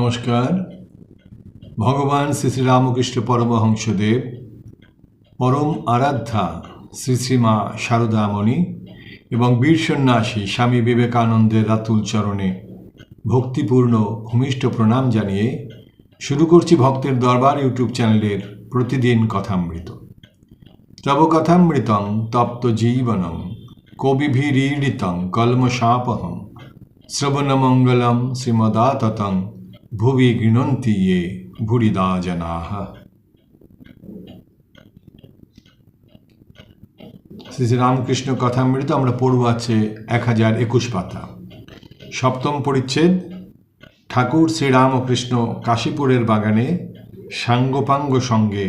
নমস্কার। ভগবান শ্রী শ্রী রামকৃষ্ণ পরমহংসদেব, পরম আরাধ্যা শ্রী শ্রীমা শারদামণি এবং বীর সন্ন্যাসী স্বামী বিবেকানন্দের রাতুল চরণে ভক্তিপূর্ণ ভূমিষ্ঠ প্রণাম জানিয়ে শুরু করছি ভক্তের দরবার ইউটিউব চ্যানেলের প্রতিদিন কথামৃত। তব কথামৃতং তপ্ত জীবনং কবিভিরীড়িতং কলমশাপহং শ্রবণমঙ্গলম শ্রীমদাততং ভুবি গৃণন্তি ये ভুরিদা জনাঃ। শ্রী শ্রী রামকৃষ্ণ কথামৃত আমরা পড়ব আছে 1021 পাতা, সপ্তম পরিচ্ছেদ। ঠাকুর শ্রীরামকৃষ্ণ কাশীপুরের বাগানে সাঙ্গপাঙ্গ সঙ্গে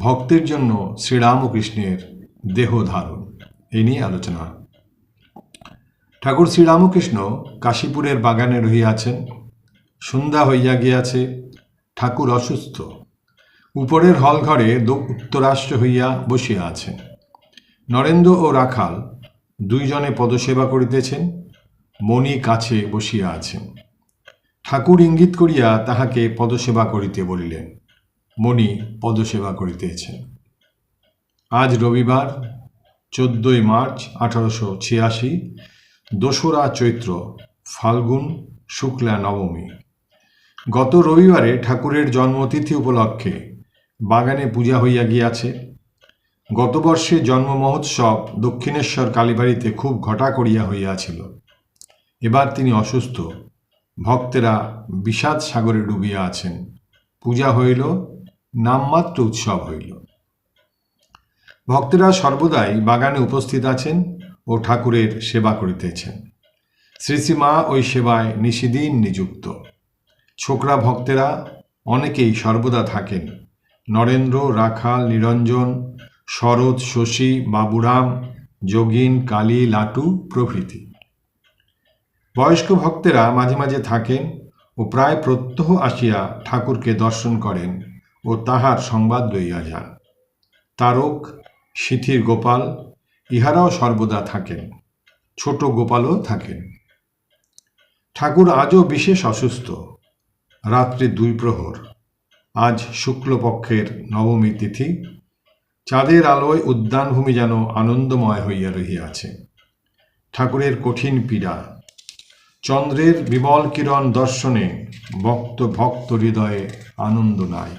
ভক্তের জন্য শ্রীরামকৃষ্ণের দেহ ধারণ, এই নিয়ে আলোচনা। ঠাকুর শ্রীরামকৃষ্ণ কাশীপুরের বাগানে রহিয়াছেন। সন্ধ্যা হইয়া গিয়াছে। ঠাকুর অসুস্থ। উপরের হলঘরে উত্তরাষ্ট্র হইয়া বসিয়া আছেন। নরেন্দ্র ও রাখাল দুইজনে পদসেবা করিতেছেন। মণি কাছে বসিয়া আছেন। ঠাকুর ইঙ্গিত করিয়া তাহাকে পদসেবা করিতে বলিলেন। মণি পদসেবা করিতেছেন। আজ রবিবার 14 মার্চ 1886, 2রা চৈত্র, ফাল্গুন শুক্লা নবমী। গত রবিবারে ঠাকুরের জন্মতিথি উপলক্ষে বাগানে পূজা হইয়া গিয়াছে। গত বর্ষে জন্ম মহোৎসব দক্ষিণেশ্বর কালীবাড়িতে খুব ঘটা করিয়া হইয়াছিল। এবার তিনি অসুস্থ। ভক্তেরা বিষাদ সাগরে ডুবিয়া আছেন। পূজা হইল, নামমাত্র উৎসব হইল। ভক্তেরা সর্বদাই বাগানে উপস্থিত আছেন ও ঠাকুরের সেবা করিতেছেন। শ্রী শ্রীমা ওই সেবায় নিশিদিন নিযুক্ত। ছোকরা ভক্তেরা অনেকেই সর্বদা থাকেন। নরেন্দ্র, রাখাল, নিরঞ্জন, শরৎ, শশী, বাবুরাম, যোগিন, কালী, লাটু প্রভৃতি। বয়স্ক ভক্তেরা মাঝে মাঝে থাকেন ও প্রায় প্রত্যহ আসিয়া ঠাকুরকে দর্শন করেন ও তাহার সংবাদ লইয়া যান। তারক, শিথির গোপাল ইহারাও সর্বদা থাকেন। ছোট গোপালও থাকেন। ঠাকুর আজও বিশেষ অসুস্থ। রাত্রি 2 প্রহর। আজ শুক্লপক্ষের নবমী তিথি। চাঁদের আলোয় উদ্যানভূমি যেন আনন্দময় হইয়া রহিয়াছে। ঠাকুরের কঠিন পীড়া। চন্দ্রের বিমল কিরণ দর্শনে ভক্ত হৃদয়ে আনন্দ নাই।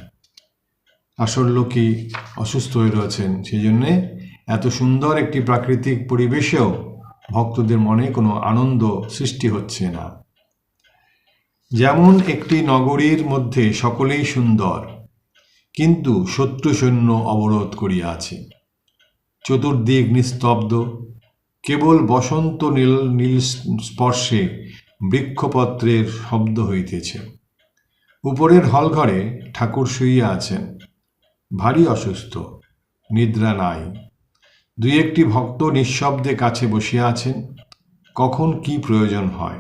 আসল লোকই অসুস্থ হয়ে রয়েছেন, সেই জন্যে এত সুন্দর একটি প্রাকৃতিক পরিবেশেও ভক্তদের মনে কোনো আনন্দ সৃষ্টি হচ্ছে না। যেমন একটি নগরীর মধ্যে সকলেই সুন্দর, কিন্তু শত্রু সৈন্য অবরোধ করিয়া আছে। চতুর্দিক নিস্তব্ধ। কেবল বসন্ত নীল স্পর্শে বৃক্ষপত্রের শব্দ হইতেছে। উপরের হলঘরে ঠাকুর শুইয়া আছেন। ভারী অসুস্থ, নিদ্রা নাই। 2-1টি ভক্ত নিঃশব্দে কাছে বসিয়া আছেন। কখন কি প্রয়োজন হয়।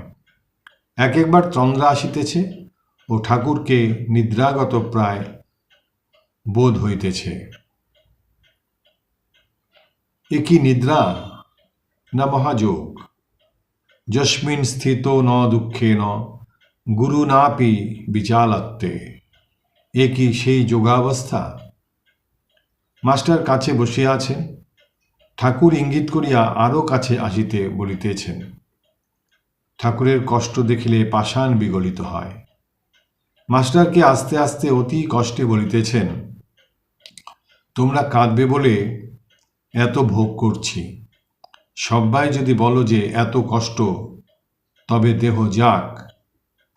একবার তন্দ্রা আসিতেছে ও ঠাকুরকে নিদ্রাগত প্রায় বোধ হইতেছে। এ কি নিদ্রা না মহাযোগ? যস্মিন স্থিত ন দুঃখেন গুরু নাপি বিচালাত্তে। এ কি সেই যোগাবস্থা? মাস্টার কাছে বসিয়া আছেন। ঠাকুর ইঙ্গিত করিয়া আরও কাছে আসিতে বলিতেছেন। ঠাকুরের কষ্ট দেখিলে পাষাণ বিগলিত হয়। মাস্টারকে আস্তে আস্তে অতি কষ্টে বলিতেছেন, তোমরা কাঁদবে বলে এত ভোগ করছি। সবাই যদি বলো যে এত কষ্ট, তবে দেহ যাক,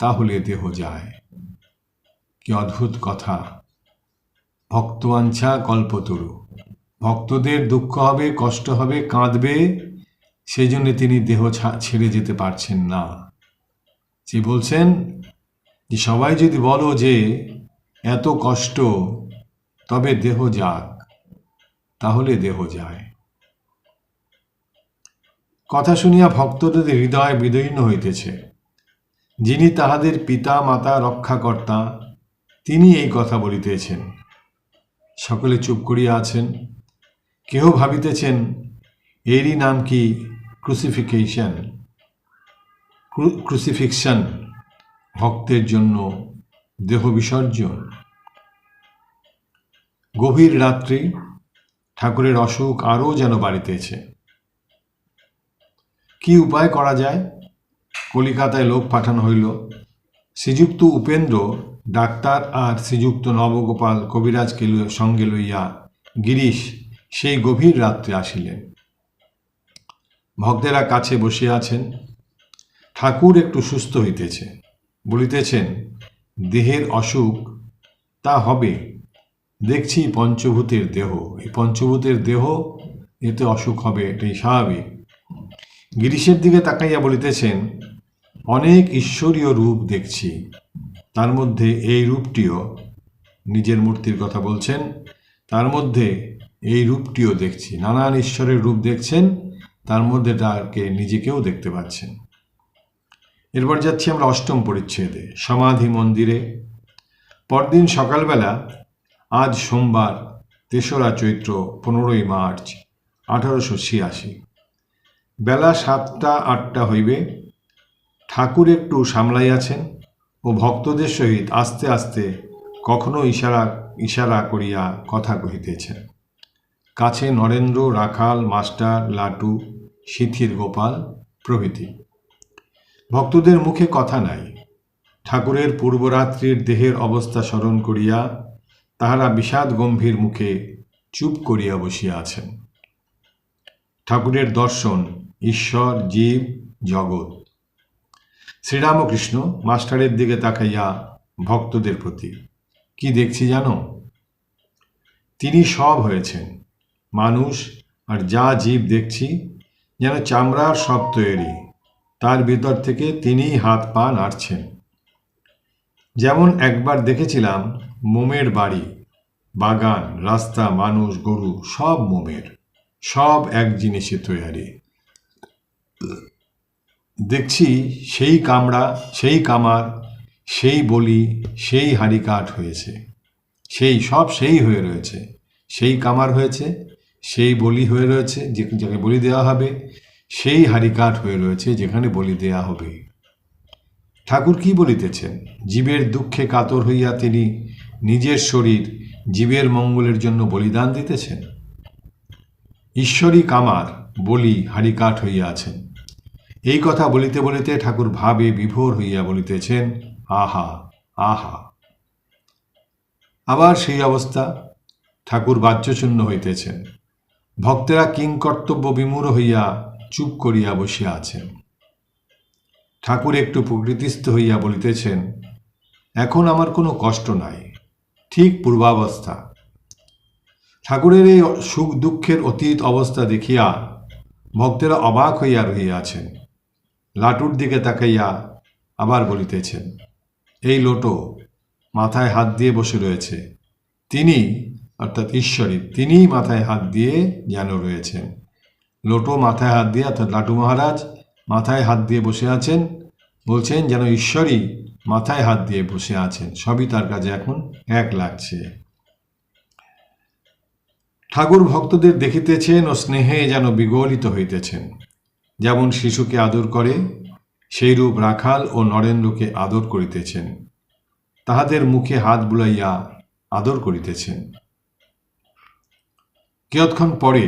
তাহলে দেহ যায়। কি অদ্ভুত কথা! ভক্তবাঞ্ছা কল্পতরু। ভক্তদের দুঃখ হবে, কষ্ট হবে, কাঁদবে, সেই জন্য তিনি দেহ ছেড়ে যেতে পারছেন না। যে বলছেন যে সবাই যদি বলো যে এত কষ্ট, তবে দেহ যাক, তাহলে দেহ যায়। কথা শুনিয়া ভক্তদের হৃদয় বিদীর্ণ হইতেছে। যিনি তাহাদের পিতা মাতা রক্ষাকর্তা, তিনি এই কথা বলিতেছেন। সকলে চুপ করিয়া আছেন। কেহ ভাবিতেছেন এরই নাম কি ক্রুসিফিকশন। ভক্তের জন্য দেহ বিসর্জন। গভীর রাত্রি, ঠাকুরের অসুখ আরও যেন বাড়িতেছে। কি উপায় করা যায়? কলিকাতায় লোক পাঠানো হইল। শ্রীযুক্ত উপেন্দ্র ডাক্তার আর শ্রীযুক্ত নবগোপাল কবিরাজকে সঙ্গে লইয়া গিরিশ সেই গভীর রাত্রে আসিলেন। ভক্তেরা কাছে বসিয়া আছেন। ঠাকুর একটু সুস্থ হইতেছে, বলিতেছেন, দেহের অসুখ তা হবে, দেখছি পঞ্চভূতের দেহ, এই পঞ্চভূতের দেহ, এতে অসুখ হবে, এটাই স্বাভাবিক। গিরিশের দিকে তাকাইয়া বলিতেছেন, অনেক ঈশ্বরীয় রূপ দেখছি, তার মধ্যে এই রূপটিও, নিজের মূর্তির কথা বলছেন, তার মধ্যে এই রূপটিও দেখছি, নানান ঈশ্বরের রূপ দেখছেন, তার মধ্যে তাকে নিজেকেও দেখতে পাচ্ছেন। এরপর যাচ্ছি আমরা অষ্টম পরিচ্ছেদে, সমাধি মন্দিরে। পরদিন সকালবেলা, আজ সোমবার ৩রা চৈত্র ১৫ই মার্চ ১৮৮৬, বেলা ৭টা-৮টা হইবে। ঠাকুর একটু সামলাইয়াছেন ও ভক্তদের সহিত আস্তে আস্তে কখনো ইশারা করিয়া কথা কহিতেছেন। কাছে নরেন্দ্র, রাখাল, মাস্টার, লাটু, শিথির গোপাল প্রভৃতি। ভক্তদের মুখে কথা নাই। ঠাকুরের পূর্বরাত্রির দেহের অবস্থা স্মরণ করিয়া তাহারা বিষাদ গম্ভীর মুখে চুপ করিয়া বসিয়া আছেন। ঠাকুরের দর্শন ঈশ্বর, জীব, জগৎ। শ্রীরামকৃষ্ণ মাস্টারের দিকে তাকাইয়া ভক্তদের প্রতি, কি দেখছি জানো? তিনি সব হয়েছেন, মানুষ আর যা জীব দেখছি যেন চামড়ার সব তৈরি, তার ভিতর থেকে তিনিই হাত পা নাড়ছেন। যেমন একবার দেখেছিলাম মোমের বাড়ি, বাগান, রাস্তা, মানুষ, গরু সব মোমের, সব এক জিনিসে তৈরি। দেখছি সেই কামড়া, সেই কামার, সেই বলি, সেই হাঁড়িকাঠ হয়েছে, সেই সব সেই হয়ে রয়েছে, সেই কামার হয়েছে, সেই বলি হয়ে রয়েছে যাকে বলি দেওয়া হবে, সেই হাঁড়িকাঠ হয়ে রয়েছে যেখানে বলি দেওয়া হবে। ঠাকুর কি বলিতেছেন? জীবের দুঃখে কাতর হইয়া তিনি নিজের শরীর জীবের মঙ্গলের জন্য বলিদান দিতেছেন। ঈশ্বরী কামার, বলি, হাঁড়িকাঠ হইয়া আছেন। এই কথা বলিতে বলিতে ঠাকুর ভাবে বিভোর হইয়া বলিতেছেন, আহা আহা। আবার সেই অবস্থা, ঠাকুর বাহ্যশূন্য হইতেছেন। ভক্তেরা কিংকর্তব্য বিমূঢ় হইয়া চুপ করিয়া বসিয়া আছেন। ঠাকুর একটু প্রকৃতিস্থ হইয়া বলিতেছেন, এখন আমার কোনো কষ্ট নাই, ঠিক পূর্বাবস্থা। ঠাকুরের এই সুখ দুঃখের অতীত অবস্থা দেখিয়া ভক্তেরা অবাক হইয়া রহিয়াছেন। লাটুর দিকে তাকাইয়া আবার বলিতেছেন, এই লোটো মাথায় হাত দিয়ে বসে রয়েছে, তিনি অর্থাৎ ঈশ্বরী, তিনিই মাথায় হাত দিয়ে যেন রয়েছেন। লোটো মাথায় হাত দিয়ে, অর্থাৎ লাটু মহারাজ মাথায় হাত দিয়ে বসে আছেন, বলছেন যেন ঈশ্বরী মাথায় হাত দিয়ে বসে আছেন, সবই তার কাছে এখন এক লাগছে। ঠাকুর ভক্তদের দেখিতেছেন ও স্নেহে যেন বিগলিত হইতেছেন। যেমন শিশুকে আদর করে, সেইরূপ রাখাল ও নরেন্দ্রকে আদর করিতেছেন, তাহাদের মুখে হাত বুলাইয়া আদর করিতেছেন। কিয়ৎক্ষণ পরে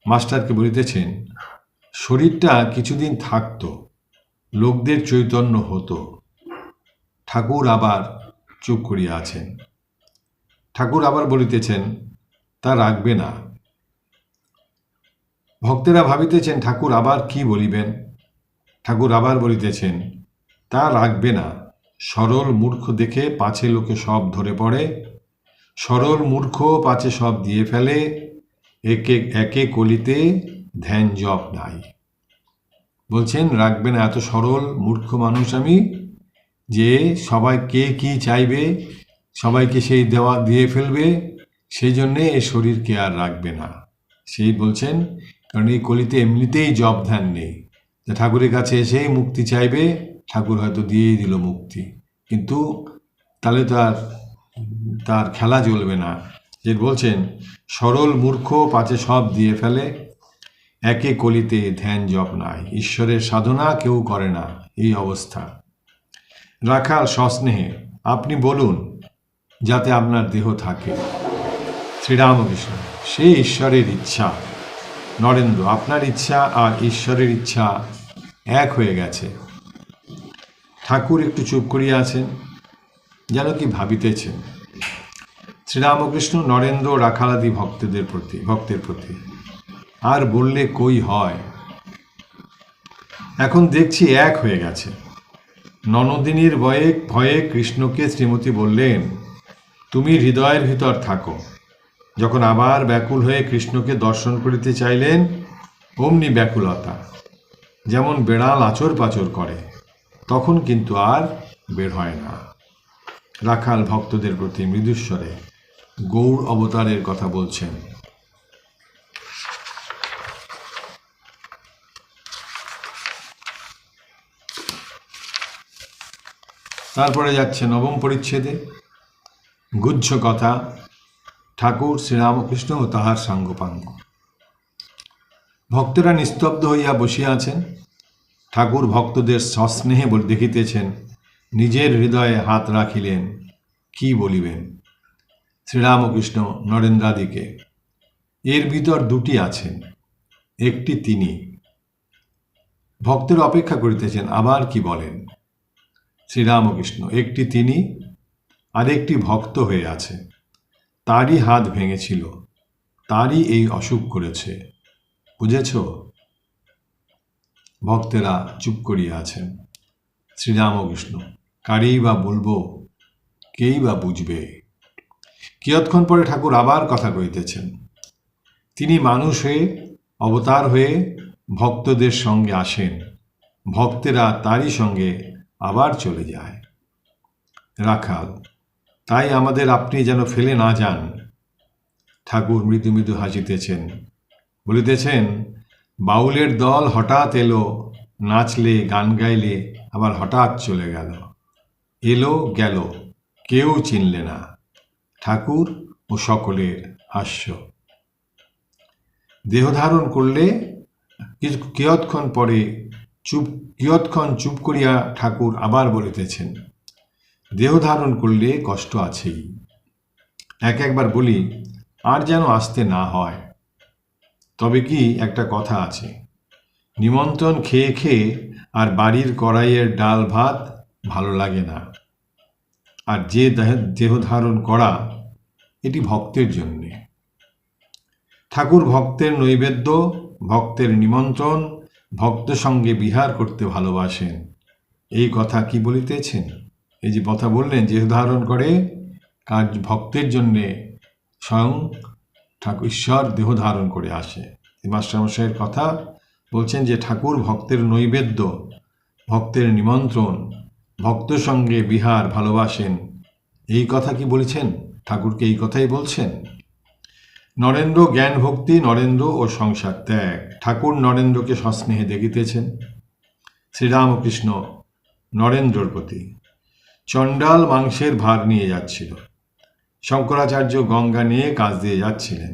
মাস্টারকে বলিতেছেন, শরীরটা কিছুদিন থাকত, লোকদের চৈতন্য হতো। ঠাকুর আবার চুপ করিয়া আছেন। ঠাকুর আবার বলিতেছেন, তা রাখবে না। ভক্তেরা ভাবিতেছেন ঠাকুর আবার কি বলিবেন। ঠাকুর আবার বলিতেছেন, তা রাখবে না। সরল মূর্খ দেখে পাছে লোকে সব ধরে পড়ে, সরল মূর্খ পাছে সব দিয়ে ফেলে, একে কলিতে ধ্যান জপ নাই। বলছেন রাখবে না, এত সরল মূর্খ মানুষ আমি, যে সবাই কে কি চাইবে সবাইকে সেই দিয়ে ফেলবে, সেই জন্যে এই শরীরকে আর রাখবে না। সেই বলছেন, কারণ এই কলিতে এমনিতেই জপ ধ্যান নেই। ঠাকুরের কাছে এসেই মুক্তি চাইবে, ঠাকুর হয়তো দিয়েই দিল মুক্তি, কিন্তু তাহলে তার খেলা চলবে না। যে বলছেন সরল মূর্খ পাছে সব দিয়ে ফেলে, একে কলিতে ধ্যান জপ নাই, ঈশ্বরের সাধনা কেউ করে না, এই অবস্থা। রাখাল সস্নেহে, আপনি বলুন যাতে আপনার দেহ থাকে। শ্রীরামকৃষ্ণ, সে ঈশ্বরের ইচ্ছা। নরেন্দ্র, আপনার ইচ্ছা আর ঈশ্বরের ইচ্ছা এক হয়ে গেছে। ঠাকুর একটু চুপ করিয়া আছেন, যেন কি ভাবিতেছেন। শ্রীরামকৃষ্ণ নরেন্দ্র রাখালাদি ভক্তের প্রতি, আর বললে কই হয়, এখন দেখছি এক হয়ে গেছে। ননদিনীর ভয়ে কৃষ্ণকে শ্রীমতী বললেন, তুমি হৃদয়ের ভিতর থাকো। যখন আবার ব্যাকুল হয়ে কৃষ্ণকে দর্শন করিতে চাইলেন, অমনি ব্যাকুলতা, যেমন বেড়াল আচর পাচর করে, তখন কিন্তু আর বের হয় না। রাখাল ভক্তদের প্রতি মৃদুস্বরে গৌর অবতারের কথা বলছেন। তারপরে যাচ্ছে নবম পরিচ্ছেদে, গুহ্য কথা, ঠাকুর, শ্রীরামকৃষ্ণ ও তাহার সাঙ্গপাঙ্গ। ভক্তেরা নিস্তব্ধ হইয়া বসিয়া আছেন। ঠাকুর ভক্তদের সস্নেহে দেখিতেছেন, নিজের হৃদয়ে হাত রাখিলেন, কি বলিবেন। শ্রীরামকৃষ্ণ নরেন্দ্রাদিকে, এর ভিতর দুটি আছেন, একটি তিনি। ভক্তের অপেক্ষা করিতেছেন আবার কি বলেন। শ্রীরামকৃষ্ণ, একটি তিনি, আর একটি ভক্ত হয়ে আছে। তারই হাত ভেঙেছিল, তারই এই অসুখ করেছে, বুঝেছ? ভক্তেরা চুপ করিয়া আছেন। শ্রীরামকৃষ্ণ, কারেই বা বলবো, কেই বা বুঝবে। কিয়ৎক্ষণ পরে ঠাকুর আবার কথা কইতেছেন। তিনি মানুষ হয়ে, অবতার হয়ে ভক্তদের সঙ্গে আসেন, ভক্তেরা তারই সঙ্গে আবার চলে যায়। রাখাল, তাই আমাদের আপনি যেন ফেলে না যান। ঠাকুর মৃদু মৃদু হাসিতেছেন, বলিতেছেন, বাউলের দল হঠাৎ এলো, নাচলে গান গাইলে, আবার হঠাৎ চলে গেল, এলো গেল, কেউ চিনলে না। ঠাকুর ও সকলের হাস্য। দেহধারণ করলে কিয়ৎক্ষণ চুপ করিয়া ঠাকুর আবার বলিতেছেন, দেহ ধারণ করলে কষ্ট আছেই। একবার বলি, আর যেন আসতে না হয়। তবে কি একটা কথা আছে, নিমন্ত্রণ খেয়ে খেয়ে আর বাড়ির কড়াইয়ের ডাল ভাত ভালো লাগে না। আর যে দেহ ধারণ করা, এটি ভক্তের জন্যে। ঠাকুর ভক্তের নৈবেদ্য, ভক্তের নিমন্ত্রণ, ভক্ত সঙ্গে বিহার করতে ভালোবাসেন। এই কথা কি বলিতেছেন? এই যে কথা বললেন, যে ধারণ করে কাজ ভক্তের জন্যে স্বয়ং ঠাকুর ঈশ্বর দেহ ধারণ করে আসে। মাস্টারমশাইয়ের কথা বলছেন যে ঠাকুর ভক্তের নৈবেদ্য, ভক্তের নিমন্ত্রণ, ভক্ত সঙ্গে বিহার ভালোবাসেন। এই কথা কি বলেছেন? ঠাকুরকে এই কথাই বলছেন। নরেন্দ্র জ্ঞান ভক্তি, নরেন্দ্র ও সংসার ত্যাগ। ঠাকুর নরেন্দ্রকে সস্নেহে দেখিতেছেন। শ্রীরামকৃষ্ণ নরেন্দ্রর প্রতি, চণ্ডাল মাংসের ভার নিয়ে যাচ্ছিল। শঙ্করাচার্য গঙ্গা নিয়ে কাজ দিয়ে যাচ্ছিলেন।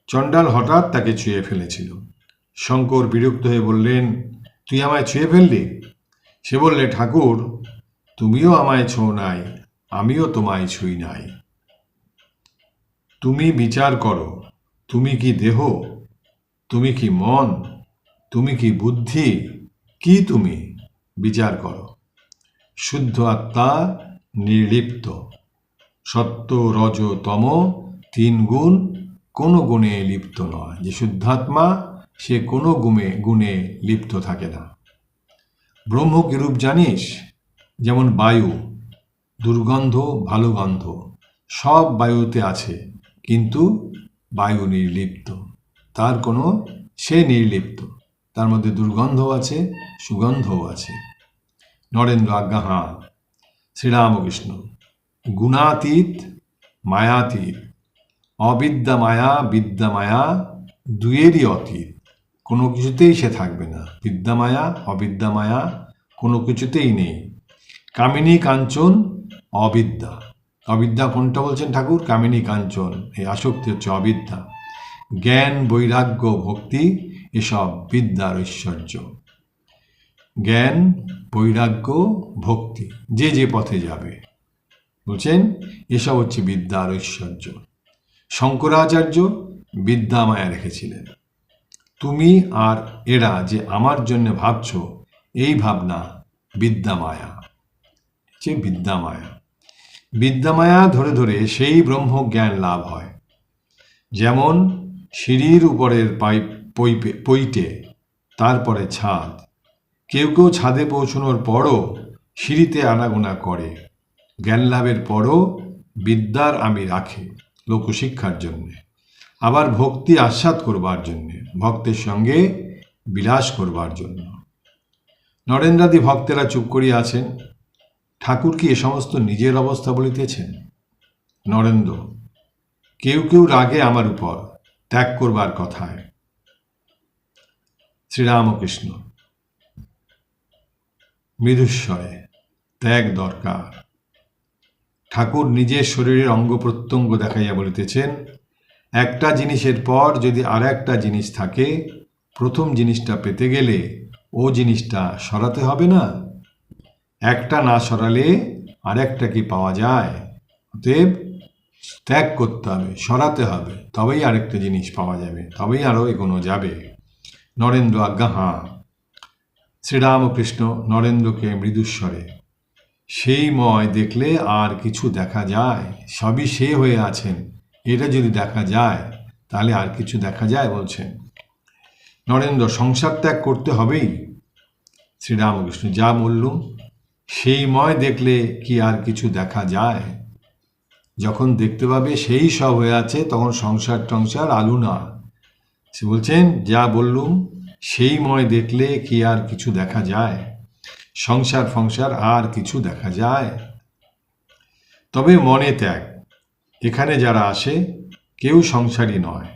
চণ্ডাল হঠাৎ তাকে ছুঁয়ে ফেলেছিল। শঙ্কর বিরক্ত হয়ে বললেন, তুই আমায় ছুঁয়ে ফেললি? সে বললে, ঠাকুর, তুমিও আমায় ছোঁও নাই, আমিও তোমায় ছুঁই নাই। তুমি বিচার করো, তুমি কি দেহ, তুমি কি মন, তুমি কি বুদ্ধি, কি তুমি? বিচার করো। শুদ্ধ আত্মা নির্লিপ্ত, সত্য রজ তম 3 গুণ কোনো গুণে লিপ্ত নয়। যে শুদ্ধাত্মা, সে কোনো গুণে লিপ্ত থাকে না। ব্রহ্ম কিরূপ জানিস? যেমন বায়ু, দুর্গন্ধ ভালো গন্ধ সব বায়ুতে আছে, কিন্তু বায়ু নির্লিপ্ত, সে নির্লিপ্ত, তার মধ্যে দুর্গন্ধও আছে, সুগন্ধও আছে। নরেন্দ্র, আজ্ঞা হাঁ। শ্রীরামকৃষ্ণ, গুণাতীত, মায়াতীত, অবিদ্যা মায়া, বিদ্যা মায়া দুয়েরই অতীত, কোনো কিছুতেই সে থাকবে না। বিদ্যা মায়া, অবিদ্যা মায়া কোনো কিছুতেই নেই। কামিনী কাঞ্চন অবিদ্যা। অবিদ্যা কোনটা বলছেন ঠাকুর? কামিনী কাঞ্চন, এই আসক্তি হচ্ছে অবিদ্যা। জ্ঞান, বৈরাগ্য, ভক্তি এসব বিদ্যার ঐশ্বর্য। জ্ঞান, বৈরাগ্য, ভক্তি, যে যে পথে যাবে। বলছেন এসব হচ্ছে বিদ্যার ঐশ্বর্য। শঙ্করাচার্য বিদ্যামায়া রেখেছিলেন। তুমি আর এরা যে আমার জন্য ভাবছ, এই ভাবনা বিদ্যামায়া, যে বিদ্যামায়া। বিদ্যামায়া ধরে ধরে সেই ব্রহ্মজ্ঞান লাভ হয়। যেমন সিঁড়ির উপরের পইটে, তারপরে ছাদ। কেউ কেউ ছাদে পৌঁছানোর পরও সিঁড়িতে আনাগোনা করে। জ্ঞান লাভের পরও বিদ্যার আমি রাখে লোকশিক্ষার জন্যে, আবার ভক্তি আস্বাদ করবার জন্যে, ভক্তের সঙ্গে বিলাস করবার জন্য। নরেন্দ্রাদি ভক্তেরা চুপ করিয়া আছেন। ঠাকুর কি এ সমস্ত নিজের অবস্থা বলিতেছেন? নরেন্দ্র: কেউ কেউ রাগে আমার উপর, ত্যাগ করবার কথায়। শ্রীরামকৃষ্ণ মৃদুস্বরে: ত্যাগ দরকার। ঠাকুর নিজের শরীরের অঙ্গ প্রত্যঙ্গ দেখাইয়া বলিতেছেন, একটা জিনিসের পর যদি আর একটা জিনিস থাকে, প্রথম জিনিসটা পেতে গেলে ও জিনিসটা সরাতে হবে না? একটা না সরালে আর একটা কি পাওয়া যায়? অতএব ত্যাগ করতে হবে, সরাতে হবে, তবেই আরেকটা জিনিস পাওয়া যাবে, তবেই আরও এগোনো যাবে। নরেন্দ্র: আজ্ঞা হাঁ। শ্রীরামকৃষ্ণ নরেন্দ্রকে মৃদুস্বরে: সেই ময় দেখলে আর কিছু দেখা যায়? সবই সে হয়ে আছেন, এটা যদি দেখা যায় তাহলে আর কিছু দেখা যায় বলছেন। নরেন্দ্র: সংসার ত্যাগ করতে হবেই। শ্রীরামকৃষ্ণ: যা বললুম, সেই ময় দেখলে কি আর কিছু দেখা যায়? যখন দেখতে পাবে সেই সব হয়ে আছে, তখন সংসার টংসার আলু না। সে বলছেন, যা বললুম, সেই ময় দেখলে কি আর কিছু দেখা যায়? সংসার ফংসার আর কিছু দেখা যায়? তবে মনে ত্যাগ। এখানে যারা আসে কেউ সংসারী নয়।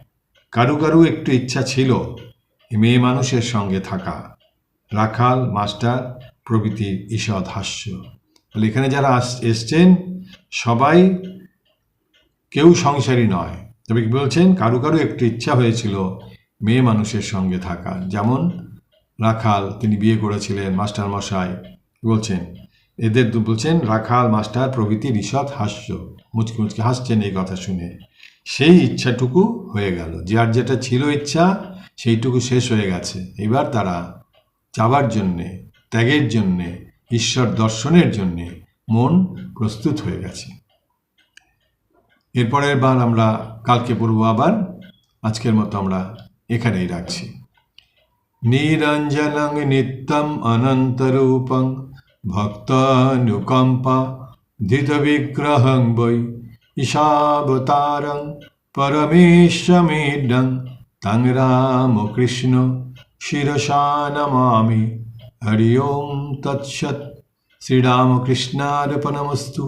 কারু কারু একটু ইচ্ছা ছিল মেয়ে মানুষের সঙ্গে থাকা, রাখাল মাস্টার প্রভৃতির ঈষৎ হাস্য। বলে এখানে যারা এসছেন সবাই কেউ সংসারী নয়, তবে কি বলছেন, কারু কারু একটু ইচ্ছা হয়েছিল মেয়ে মানুষের সঙ্গে থাকা। যেমন রাখাল, তিনি বিয়ে করেছিলেন, মাস্টার মশাই বলছেন, এদের বলছেন রাখাল মাস্টার প্রভৃতির ঈষৎ হাস্য, মুচকি মুচকি হাসছেন এই কথা শুনে। সেই ইচ্ছাটুকু হয়ে গেল, যার যেটা ছিল ইচ্ছা সেইটুকু শেষ হয়ে গেছে। এবার তারা যাবার জন্যে, ত্যাগের জন্যে, ঈশ্বর দর্শনের জন্যে মন প্রস্তুত হয়ে গেছে। এরপরের বার আমরা কালকে পড়ব আবার। আজকের মতো আমরা এখানেই রাখছি। নিরঞ্জনং নিত্যম অনন্তরূপং ভক্তানুকম্পা ধৃত বিগ্রহং বৈ ঈশাবতারং পরমেশ্বমেডং তং রামকৃষ্ণ শিরসা নমামি। হরি ওম তৎসৎ। শ্রীরামকৃষ্ণার্পণমস্তু।